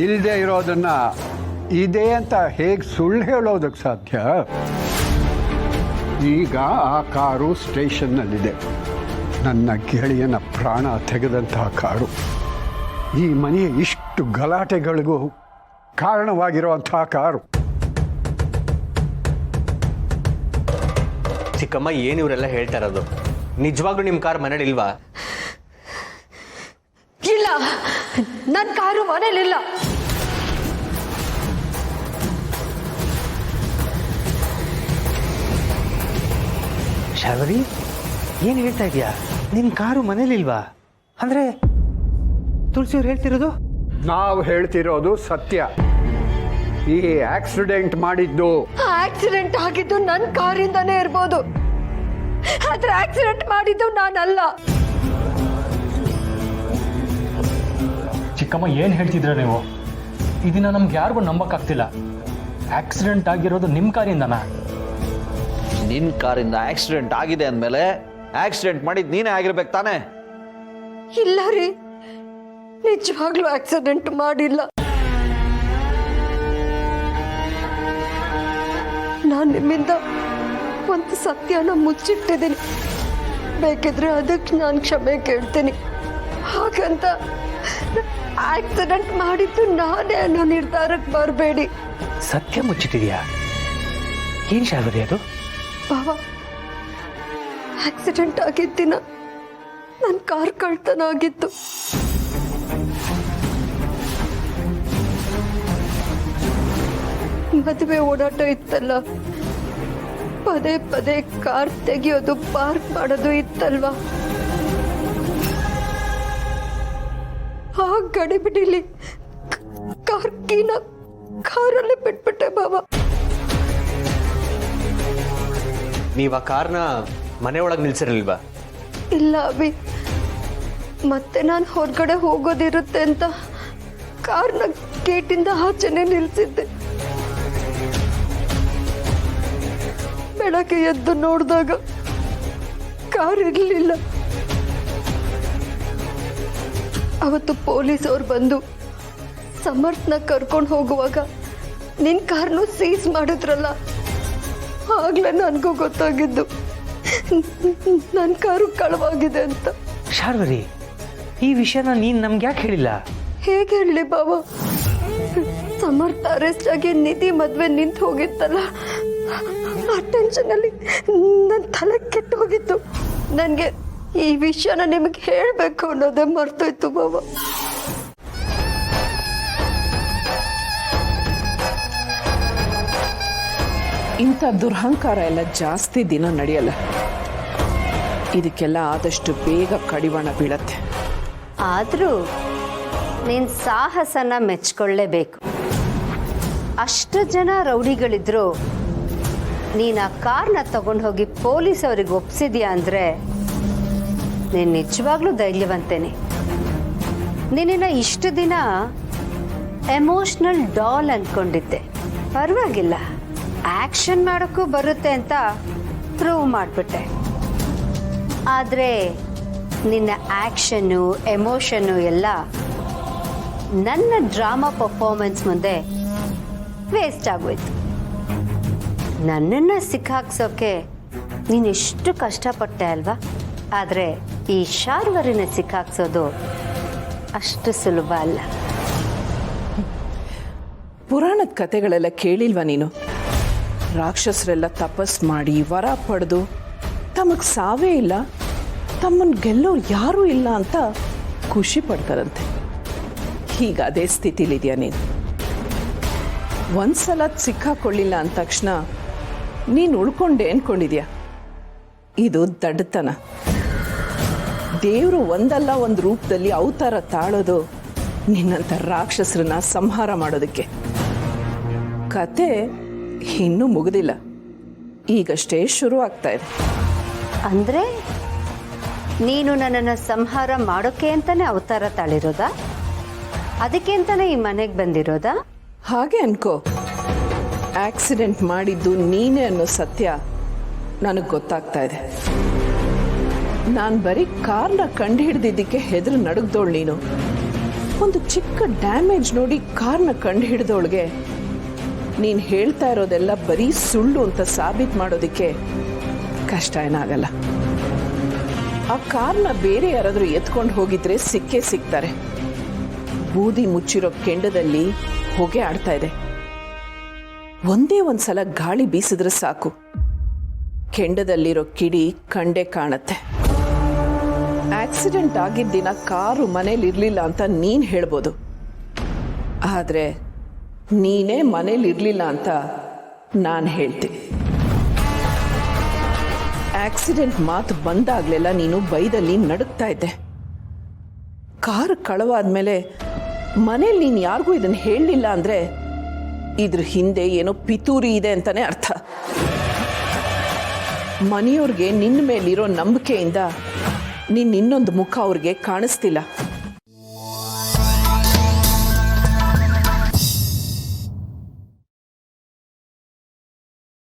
ಇಲ್ಲದೆ ಇರೋದನ್ನು ಇದೆ ಅಂತ ಹೇಗೆ ಸುಳ್ಳು ಹೇಳೋದಕ್ಕೆ ಸಾಧ್ಯ? ಈಗ ಆ ಕಾರು ಸ್ಟೇಷನ್ನಲ್ಲಿದೆ. ನನ್ನ ಗೆಳೆಯನ ಪ್ರಾಣ ತೆಗೆದಂತಹ ಕಾರು. ಈ ಮನೆಯ ಇಷ್ಟು ಗಲಾಟೆಗಳಿಗೂ ಕಾರಣವಾಗಿರುವಂತಹ ಕಾರು. ಚಿಕ್ಕಮ್ಮ, ಏನು ಇವರೆಲ್ಲ ಹೇಳ್ತಾ ಇರೋದು? ನಿಜವಾಗ್ಲೂ ನಿಮ್ಮ ಕಾರ್ ಮನೇಲಿ ಇಲ್ವಾ? ಇಲ್ಲ, ನನ್ನ ಕಾರು ಮನೇಲಿಲ್ಲ. ಶಾರ್ವರಿ, ಏನು ಹೇಳ್ತಾ ಇದೀಯಾ? ನಿನ್ನ ಕಾರು ಮನೇಲಿಲ್ವಾ? ಅಂದ್ರೆ ತುಳಸಿಯವ್ರು ಹೇಳ್ತಿರೋದು? ನಾವು ಹೇಳ್ತಿರೋದು ಸತ್ಯ. ಈ ಆಕ್ಸಿಡೆಂಟ್ ಮಾಡಿದ್ದು, ಆಕ್ಸಿಡೆಂಟ್ ಆಗಿದ್ದು ನನ್ನ ಕಾರಿಂದಾನೇ ಇರ್ಬೋದು, ಆದ್ರೆ ಆಕ್ಸಿಡೆಂಟ್ ಮಾಡಿದ್ದು ನಾನಲ್ಲ. ಚಿಕ್ಕಮ್ಮ, ಏನು ಹೇಳ್ತಿದ್ರ ನೀವು? ಇದನ್ನ ನಮ್ಗೆ ಯಾರಿಗೂ ನಂಬಕ್ಕಾಗ್ತಿಲ್ಲ. ಆಕ್ಸಿಡೆಂಟ್ ಆಗಿರೋದು ನಿಮ್ಮ ಕಾರಿಂದನಾ? ನಿನ್ನ ಕಾರಿಂದ ಆಕ್ಸಿಡೆಂಟ್ ಆಗಿದೆ ಅಂದಮೇಲೆ ಆಕ್ಸಿಡೆಂಟ್ ಮಾಡಿದ್ದು ನೀನೇ ಆಗಿರ್ಬೇಕು ತಾನೇ? ಇಲ್ಲ ರೀ, ನಿಜವಾಗ್ಲೂ ಆಕ್ಸಿಡೆಂಟ್ ಮಾಡಿಲ್ಲ. ನಾನು ನಿಮ್ಮಿಂದ ಒಂದು ಸತ್ಯನ ಮುಚ್ಚಿಟ್ಟಿದ್ದೀನಿ. ಬೇಕಿದ್ರೆ ಅದಕ್ಕೆ ನಾನು ಕ್ಷಮೆ ಕೇಳ್ತೀನಿ. ಹಾಗಂತ ಆಕ್ಸಿಡೆಂಟ್ ಮಾಡಿದ್ದು ನಾನೇ ಅನ್ನೋ ನಿರ್ಧಾರಕ್ಕೆ ಬರಬೇಡಿ. ಸತ್ಯ ಮುಚ್ಚಿಟ್ಟಿದ್ಯಾ? ಏನು ಶಾರ್ವರಿ ಅದು? ಬಾವ, ಆಕ್ಸಿಡೆಂಟ್ ಆಗಿದ್ದಿನ ನನ್ನ ಕಾರ್ ಕಳ್ತನ ಆಗಿತ್ತು. ಮದುವೆ ಓಡಾಟ ಇತ್ತಲ್ಲ, ಪದೇ ಪದೇ ಕಾರ್ ತೆಗಿಯೋದು, ಪಾರ್ಕ್ ಮಾಡೋದು ಇತ್ತಲ್ವಾ. ಆ ಗಡಿಬಿಡಿಲಿ ಕಾರ್ ಕೀನ ಕಾರಲ್ಲೇ ಬಿಟ್ಬಿಟ್ಟೆ ಬಾವ. ನೀವು ಆ ಕಾರ್ನ ಮನೆ ಒಳಗೆ ನಿಲ್ಸಿರಲಿಲ್ವಾ? ಇಲ್ಲ ಅಭಿ, ಮತ್ತೆ ನಾನು ಹೊರಗಡೆ ಹೋಗೋದಿರುತ್ತೆ ಅಂತ ಕಾರ್ನ ಗೇಟಿಂದ ಆಚೆನೆ ನಿಲ್ಸಿದ್ದೆ. ಬೆಳಗ್ಗೆ ಎದ್ದು ನೋಡಿದಾಗ ಕಾರ್ ಇರಲಿಲ್ಲ. ಅವತ್ತು ಪೊಲೀಸ್ ಅವ್ರು ಬಂದು ಸಮರ್ಥನ ಕರ್ಕೊಂಡು ಹೋಗುವಾಗ ನಿನ್ನ ಕಾರ್ನು ಸೀಸ್ ಮಾಡಿದ್ರಲ್ಲ, ಆಗ್ಲೇ ನನಗೂ ಗೊತ್ತಾಗಿದ್ದು ನನ್ನ ಕಾರು ಕಳವಾಗಿದೆ ಅಂತ. ಶಾರ್ವರಿ, ಈ ವಿಷಯನ ನೀನು ನಮ್ಗೆ ಯಾಕೆ ಹೇಳಿಲ್ಲ? ಹೇಗೆ ಹೇಳಲಿ ಬಾವ? ಸಮರ್ಥ ಅರೆಸ್ಟ್ ಆಗಿ ನಿಧಿ ಮದುವೆ ನಿಂತು ಹೋಗಿತ್ತಲ್ಲ, ಆ ಟೆನ್ಷನಲ್ಲಿ ನನ್ನ ತಲೆ ಕೆಟ್ಟು ಹೋಗಿತ್ತು. ನನಗೆ ಈ ವಿಷಯನ ನಿಮಗೆ ಹೇಳಬೇಕು ಅನ್ನೋದೇ ಮರ್ತೋಯ್ತು ಬಾವ. ಇಂಥ ದುರಹಂಕಾರ ಎಲ್ಲ ಜಾಸ್ತಿ ದಿನ ನಡೆಯಲ್ಲ. ಇದಕ್ಕೆಲ್ಲ ಆದಷ್ಟು ಬೇಗ ಕಡಿವಾಣ ಬೀಳತ್ತೆ. ಆದರೂ ನೀನು ಸಾಹಸನ ಮೆಚ್ಕೊಳ್ಳೇಬೇಕು. ಅಷ್ಟು ಜನ ರೌಡಿಗಳಿದ್ರು ನೀನು ಆ ಕಾರ್ನ ತಗೊಂಡು ಹೋಗಿ ಪೊಲೀಸ್ ಅವ್ರಿಗೆ ಒಪ್ಸಿದ್ಯಾ ಅಂದರೆ ನೀನು ನಿಜವಾಗ್ಲೂ ಧೈರ್ಯವಂತೇನೆ. ನಿನ್ನ ಇಷ್ಟು ದಿನ ಎಮೋಷ್ನಲ್ ಡಾಲ್ ಅಂದ್ಕೊಂಡಿದ್ದೆ. ಪರವಾಗಿಲ್ಲ, ಆ್ಯಕ್ಷನ್ ಮಾಡೋಕ್ಕೂ ಬರುತ್ತೆ ಅಂತ ಪ್ರೂವ್ ಮಾಡಿಬಿಟ್ಟೆ. ಆದರೆ ನಿನ್ನ ಆ್ಯಕ್ಷನ್ನು, ಎಮೋಷನ್ನು ಎಲ್ಲ ನನ್ನ ಡ್ರಾಮಾ ಪರ್ಫಾರ್ಮೆನ್ಸ್ ಮುಂದೆ ವೇಸ್ಟ್ ಆಗೋಯ್ತು. ನನ್ನನ್ನು ಸಿಕ್ಕಾಕ್ಸೋಕೆ ನೀನೆಷ್ಟು ಕಷ್ಟಪಟ್ಟೆ ಅಲ್ವಾ? ಆದರೆ ಈ ಶಾರ್ವರಿನ ಸಿಕ್ಕಾಕ್ಸೋದು ಅಷ್ಟು ಸುಲಭ ಅಲ್ಲ. ಪುರಾಣದ ಕಥೆಗಳೆಲ್ಲ ಕೇಳಿಲ್ವಾ ನೀನು? ರಾಕ್ಷಸರೆಲ್ಲ ತಪಸ್ ಮಾಡಿ ವರ ಪಡೆದು ತಮಗೆ ಸಾವೇ ಇಲ್ಲ, ತಮ್ಮನ್ನು ಗೆಲ್ಲೋರು ಯಾರೂ ಇಲ್ಲ ಅಂತ ಖುಷಿ ಪಡ್ತಾರಂತೆ. ಈಗ ಅದೇ ಸ್ಥಿತಿಲಿದೆಯಾ ನೀನು? ಒಂದ್ಸಲ ಸಿಕ್ಕಾಕೊಳ್ಳಿಲ್ಲ ಅಂದ ತಕ್ಷಣ ನೀನು ಉಳ್ಕೊಂಡೆ ಅನ್ಕೊಂಡಿದ್ಯಾ? ಇದು ದಡ್ಡತನ. ದೇವರು ಒಂದಲ್ಲ ಒಂದು ರೂಪದಲ್ಲಿ ಅವತಾರ ತಾಳೋದು ನಿನ್ನಂಥ ರಾಕ್ಷಸರನ್ನ ಸಂಹಾರ ಮಾಡೋದಕ್ಕೆ. ಕತೆ ಇನ್ನೂ ಮುಗಿದಿಲ್ಲ, ಈಗಷ್ಟೇ ಶುರು ಆಗ್ತಾ ಇದೆ. ಅಂದರೆ ನೀನು ನನ್ನನ್ನು ಸಂಹಾರ ಮಾಡೋಕ್ಕೆ ಅಂತಾನೆ ಅವತಾರ ತಾಳಿರೋದಾ? ಅದಕ್ಕೆ ಅಂತಾನೆ ಈ ಮನೆಗೆ ಬಂದಿರೋದಾ? ಹಾಗೆ ಅನ್ಕೋ. ಆಕ್ಸಿಡೆಂಟ್ ಮಾಡಿದ್ದು ನೀನೇ ಅನ್ನೋ ಸತ್ಯ ನನಗೆ ಗೊತ್ತಾಗ್ತಾ ಇದೆ. ನಾನು ಬರೀ ಕಾರ್ನ ಕಂಡು ಹಿಡ್ದಿದ್ದಕ್ಕೆ ಹೆದರು ನಡುಗ್ದೋಳು ನೀನು. ಒಂದು ಚಿಕ್ಕ ಡ್ಯಾಮೇಜ್ ನೋಡಿ ಕಾರ್ನ ಕಂಡು ಹಿಡಿದವಳಿಗೆ ನೀನು ಹೇಳ್ತಾ ಇರೋದೆಲ್ಲ ಬರೀ ಸುಳ್ಳು ಅಂತ ಸಾಬೀತು ಮಾಡೋದಕ್ಕೆ ಕಷ್ಟ ಏನಾಗಲ್ಲ. ಆ ಕಾರ್ನ ಬೇರೆ ಯಾರಾದರೂ ಎತ್ಕೊಂಡು ಹೋಗಿದ್ರೆ ಸಿಕ್ಕೇ ಸಿಗ್ತಾರೆ. ಬೂದಿ ಮುಚ್ಚಿರೋ ಕೆಂಡದಲ್ಲಿ ಹೊಗೆ ಆಡ್ತಾ ಇದೆ. ಒಂದೇ ಒಂದ್ಸಲ ಗಾಳಿ ಬೀಸಿದ್ರೆ ಸಾಕು, ಕೆಂಡದಲ್ಲಿರೋ ಕಿಡಿ ಕಂಡೇ ಕಾಣತ್ತೆ. ಆಕ್ಸಿಡೆಂಟ್ ಆಗಿದ್ದ ದಿನ ಕಾರು ಮನೇಲಿ ಇರಲಿಲ್ಲ ಅಂತ ನೀನು ಹೇಳ್ಬೋದು, ಆದರೆ ನೀನೇ ಮನೇಲಿ ಇರಲಿಲ್ಲ ಅಂತ ನಾನು ಹೇಳ್ತೀನಿ. ಆಕ್ಸಿಡೆಂಟ್ ಮಾತು ಬಂದಾಗಲೆಲ್ಲ ನೀನು ಬೈದಲ್ಲಿ ನಡುಗ್ತಾ ಇದ್ದೆ. ಕಾರು ಕಳವಾದ್ಮೇಲೆ ಮನೇಲಿ ನೀನು ಯಾರಿಗೂ ಇದನ್ನು ಹೇಳಲಿಲ್ಲ ಅಂದರೆ ಇದ್ರ ಹಿಂದೆ ಏನೋ ಪಿತೂರಿ ಇದೆ ಅಂತಾನೆ ಅರ್ಥ. ಮನೆಯವ್ರಿಗೆ ನಿನ್ನ ಮೇಲಿರೋ ನಂಬಿಕೆಯಿಂದ ನೀನು ಇನ್ನೊಂದು ಮುಖ ಅವ್ರಿಗೆ ಕಾಣಿಸ್ತಿಲ್ಲ.